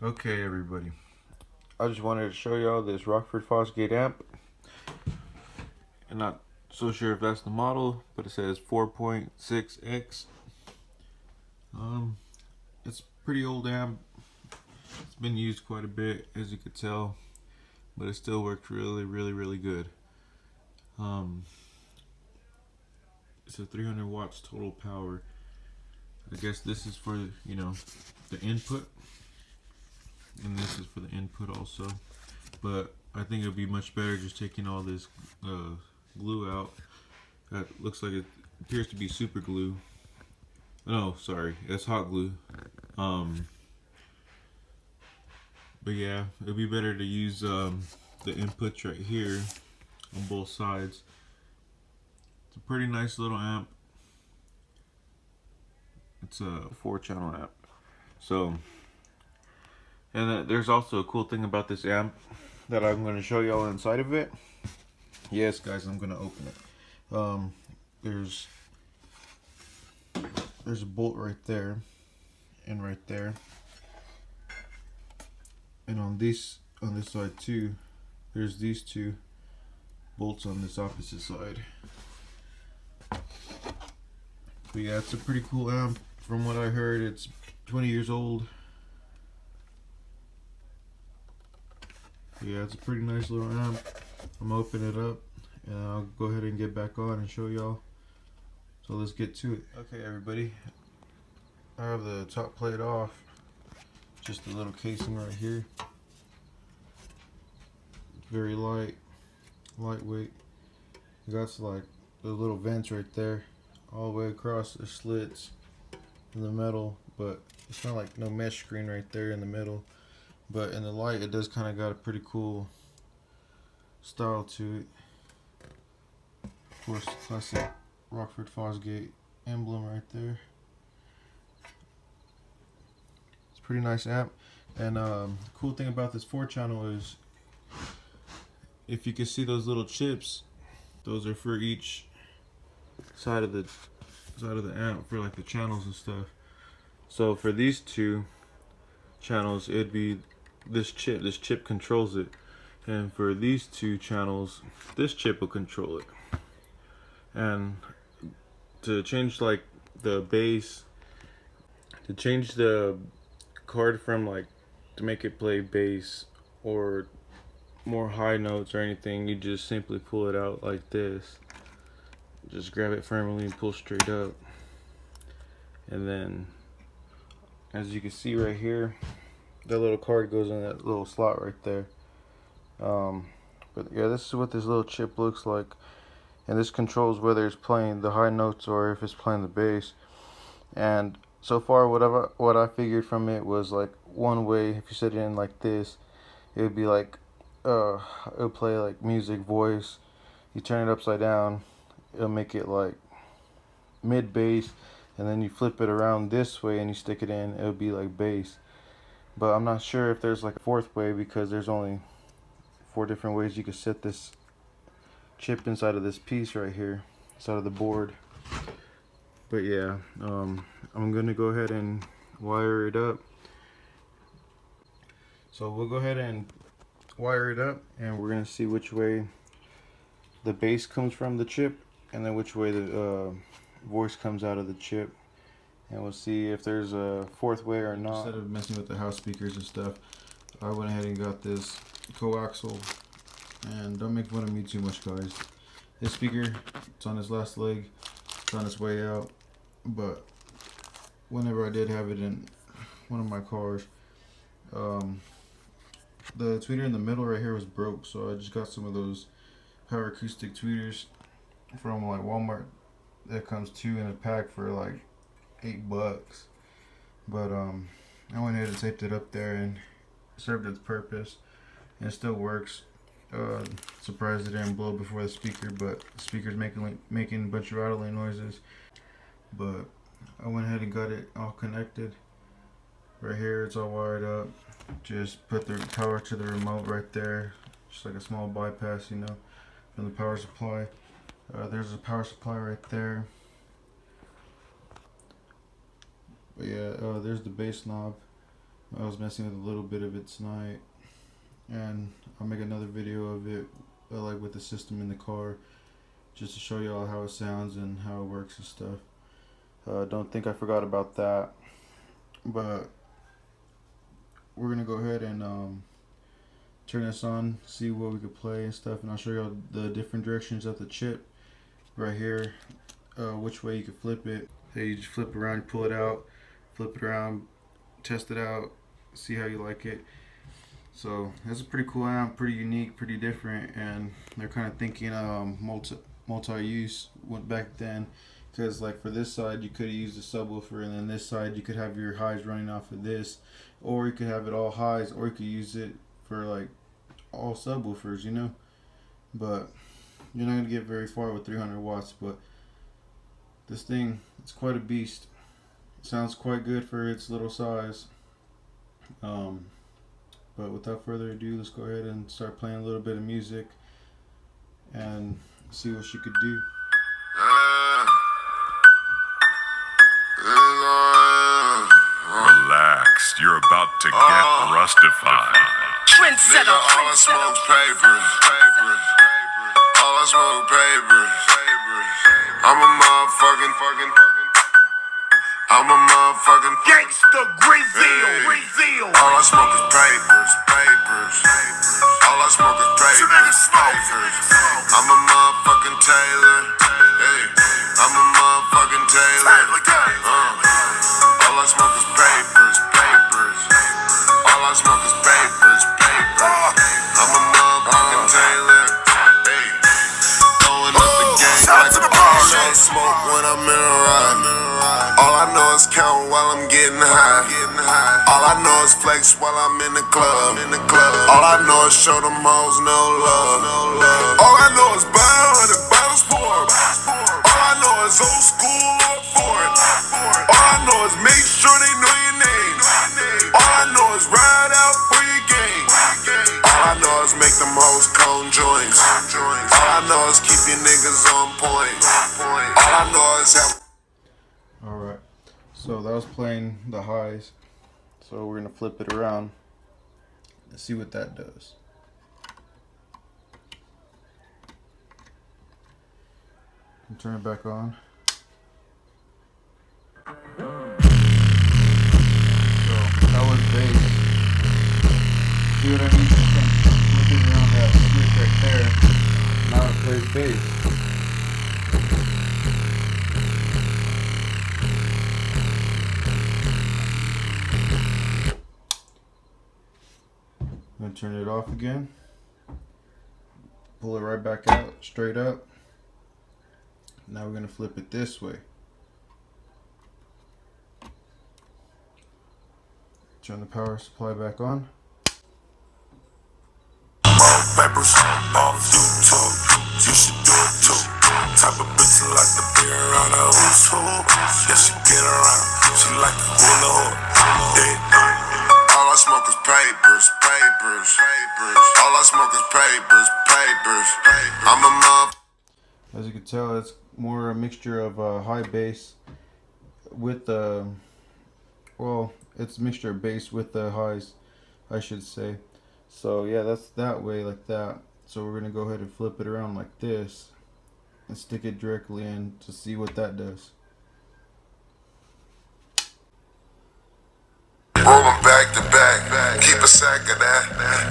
Okay, everybody. I just wanted to show y'all this Rockford fosgate amp. I'm not so sure if that's the model, but it says 4.6X. It's a pretty old amp. It's been used quite a bit, as you could tell, but it still works really good. It's a 300 watts total power. I guess this is for, the input, and this is for the input also. But I think it would be much better just taking all this glue out. That looks like it appears to be super glue. No, sorry, that's hot glue. But yeah, it'd be better to use the inputs right here on both sides. It's a pretty nice little amp. It's a 4-channel amp. So, and there's also a cool thing about this amp that I'm going to show y'all inside of it. Yes, guys, I'm going to open it. There's a bolt right there and right there, and on this side too, there's these two bolts on this opposite side. But yeah, it's a pretty cool amp. From what I heard, it's 20 years old. Yeah, it's a pretty nice little amp. I'm gonna open it up and I'll go ahead and get back on and show y'all. So let's get to it. Okay, everybody, I have the top plate off. Just a little casing right here. Very lightweight. You got like the little vents right there, all the way across the slits in the metal, but it's not like no mesh screen right there in the middle. But in the light, it does kind of got a pretty cool style to it. Of course, classic Rockford fosgate emblem right there. It's a pretty nice amp. And the cool thing about this 4-channel is, if you can see those little chips, those are for each side of the amp, for like the channels and stuff. So for these two channels, it'd be this chip controls it, and for these two channels, this chip will control it. And to change like the bass, to change the card from like to make it play bass or more high notes or anything, you just simply pull it out like this. Just grab it firmly and pull straight up. And then, as you can see right here, that little card goes in that little slot right there. But yeah, this is what this little chip looks like. And this controls whether it's playing the high notes or if it's playing the bass. And so far, what I figured from it was, like, one way, if you set it in like this, it would be like, it'll play like music, voice. You turn it upside down, it'll make it like mid bass, and then you flip it around this way and you stick it in, it'll be like bass. But I'm not sure if there's like a fourth way, because there's only 4 different ways you could set this chip inside of this piece right here, inside of the board. But yeah, I'm gonna go ahead and wire it up. So we'll go ahead and wire it up, and we're gonna see which way the bass comes from the chip, and then which way the voice comes out of the chip, and we'll see if there's a fourth way or not. Instead of messing with the house speakers and stuff, I went ahead and got this coaxial. And don't make fun of me too much, guys. This speaker, it's on its last leg, it's on its way out. But whenever I did have it in one of my cars, the tweeter in the middle right here was broke, so I just got some of those power acoustic tweeters from like Walmart. That comes 2 in a pack for like $8. But I went ahead and taped it up there, and it served its purpose, and it still works. Surprised it didn't blow before the speaker, but the speaker's making a bunch of rattling noises. But I went ahead and got it all connected. Right here, it's all wired up. Just put the power to the remote right there, just like a small bypass, from the power supply. There's a power supply right there. But yeah, there's the bass knob, I was messing with a little bit of it tonight, and I'll make another video of it, like with the system in the car, just to show you all how it sounds and how it works and stuff. Don't think I forgot about that, but we're gonna go ahead and turn this on, see what we could play and stuff, and I'll show you all the different directions of the chip right here, which way you can flip it. Hey, you just flip around, you pull it out, flip it around, test it out, see how you like it. So that's a pretty cool amp, pretty unique, pretty different, and they're kind of thinking multi-use went back then, because like for this side you could use the subwoofer, and then this side you could have your highs running off of this, or you could have it all highs, or you could use it for like all subwoofers, you know. But you're not gonna get very far with 300 watts. But this thing, it's quite a beast. It sounds quite good for its little size. But without further ado, let's go ahead and start playing a little bit of music and see what she could do. Relax, you're about to get rustified. Trendsetter. All I smoke papers. All I smoke papers. I'm a motherfucking gangsta Grizzle. All I smoke is papers. All I smoke is papers. I'm a motherfucking Taylor. I'm a motherfucking Taylor. All I smoke is papers. All I smoke is papers. I'm a motherfucking Taylor. Throwing up the gang like a boss. I smoke when I'm in a ride. All I know is count while I'm getting high. All I know is flex while I'm in the club. All I know is show them hoes no love. All I know is buy 100 bottles for it. All I know is old school or for it. All I know is make sure they know your name. All I know is ride out for your game. All I know is make them hoes cone joints. All I know is keep your niggas on point. All I know is have. Alright, so that was playing the highs. So we're gonna flip it around and see what that does. And turn it back on. So that was bass. See what I mean? Just flipping around that switch right there. Now it plays bass. I'm gonna turn it off again. Pull it right back out, straight up. Now we're gonna flip it this way. Turn the power supply back on. Papers off YouTube, you should do it too. Type of bitch like the beer around her who's who. Yeah, she get around, she like the hula hoop. All I smoke is papers. All I smoke is papers. I'm a mob. As you can tell, it's more a mixture of high bass with the, well, it's a mixture of bass with the highs, I should say. So yeah, that's that way, like that. So we're gonna go ahead and flip it around like this and stick it directly in to see what that does. Rolling back to back, keep a sack of that.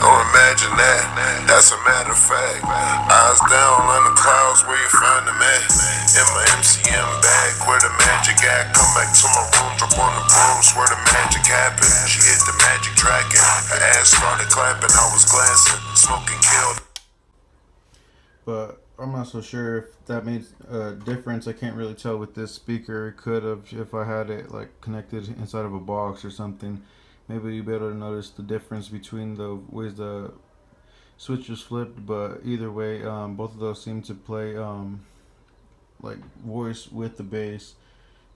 Don't imagine that, that's a matter of fact. Eyes down on the clouds where you find them at. In my MCM bag, where the magic at. Come back to my room, drop on the broom, swear the magic happened. She hit the magic tracking, her ass started clapping, I was glancing, smoking killed. But I'm not so sure if that made a difference. I can't really tell with this speaker. It could have if I had it like connected inside of a box or something. Maybe you'd be able to notice the difference between the ways the switch is flipped. But either way, both of those seem to play like voice with the bass,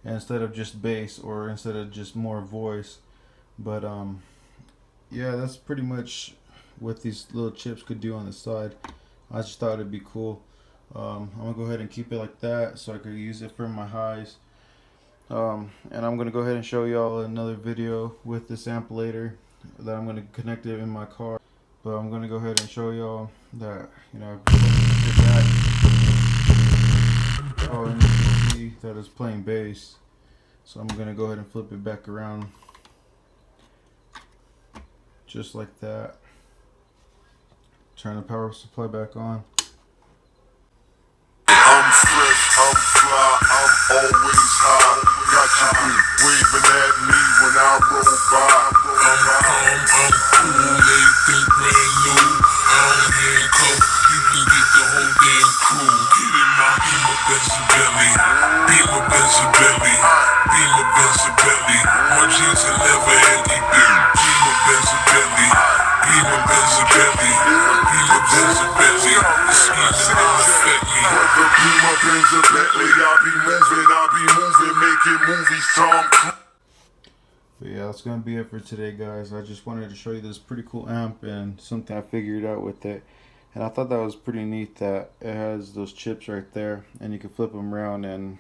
and instead of just bass, or instead of just more voice. But yeah, that's pretty much what these little chips could do on the side. I just thought it'd be cool. I'm gonna go ahead and keep it like that so I could use it for my highs. And I'm gonna go ahead and show y'all another video with this amp later that I'm gonna connect it in my car. But I'm gonna go ahead and show y'all that, you know, oh, and you can see that it's playing bass. So I'm gonna go ahead and flip it back around, just like that. Turn the power supply back on. I'm fresh, I'm fly, I'm always high. Got your bitch waving at me when I roll by. I'm cool, they think brand new. I don't handcuff, you can get the whole damn crew. Get in my Benz-a-Bentley, Benz-a-Bentley, Benz-a-Bentley. My jeans are never empty, Benz-a-Bentley, Benz-a-Bentley, Benz-a-Bentley. The schemes don't affect me. Bentley, I be moving, making movies, Tom Cruise. But yeah, that's gonna be it for today, guys. I just wanted to show you this pretty cool amp and something I figured out with it. And I thought that was pretty neat that it has those chips right there, and you can flip them around, and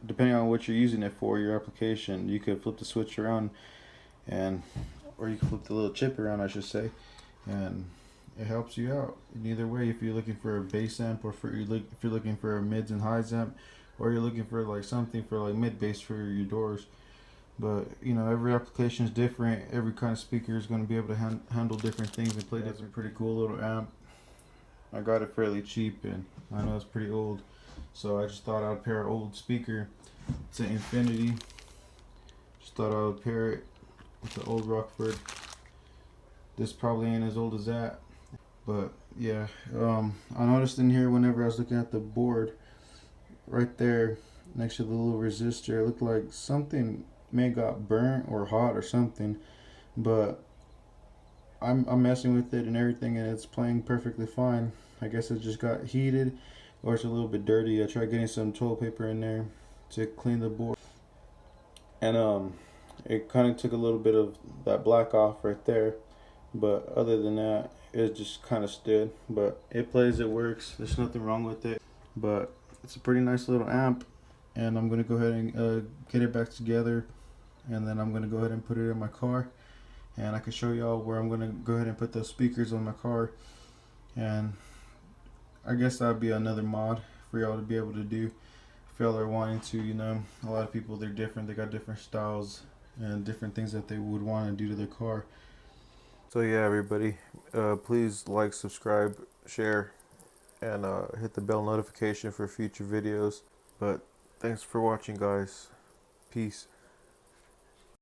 depending on what you're using it for, your application, you could flip the switch around, and or you can flip the little chip around, I should say, and it helps you out in either way. If you're looking for a bass amp, or if you're looking for a mids and highs amp, or you're looking for like something for like mid bass for your doors. But you know, every application is different. Every kind of speaker is going to be able to handle different things and play different. Pretty cool little amp. I got it fairly cheap, and I know it's pretty old, so I just thought I'd pair an old speaker to Infinity. Just thought I would pair it with the old Rockford. This probably ain't as old as that, but yeah. I noticed in here whenever I was looking at the board, right there next to the little resistor, it looked like something may have got burnt or hot or something, but I'm messing with it and everything, and it's playing perfectly fine. I guess it just got heated, or it's a little bit dirty. I tried getting some toilet paper in there to clean the board, and it kind of took a little bit of that black off right there, but other than that, it just kind of stood. But it plays, it works, there's nothing wrong with it. But it's a pretty nice little amp, and I'm gonna go ahead and get it back together, and then I'm gonna go ahead and put it in my car, and I can show y'all where I'm gonna go ahead and put those speakers on my car. And I guess that'd be another mod for y'all to be able to do if y'all are wanting to. You know, a lot of people, they're different, they got different styles and different things that they would want to do to their car. So yeah, everybody, please like, subscribe, share, and hit the bell notification for future videos. But thanks for watching, guys. Peace.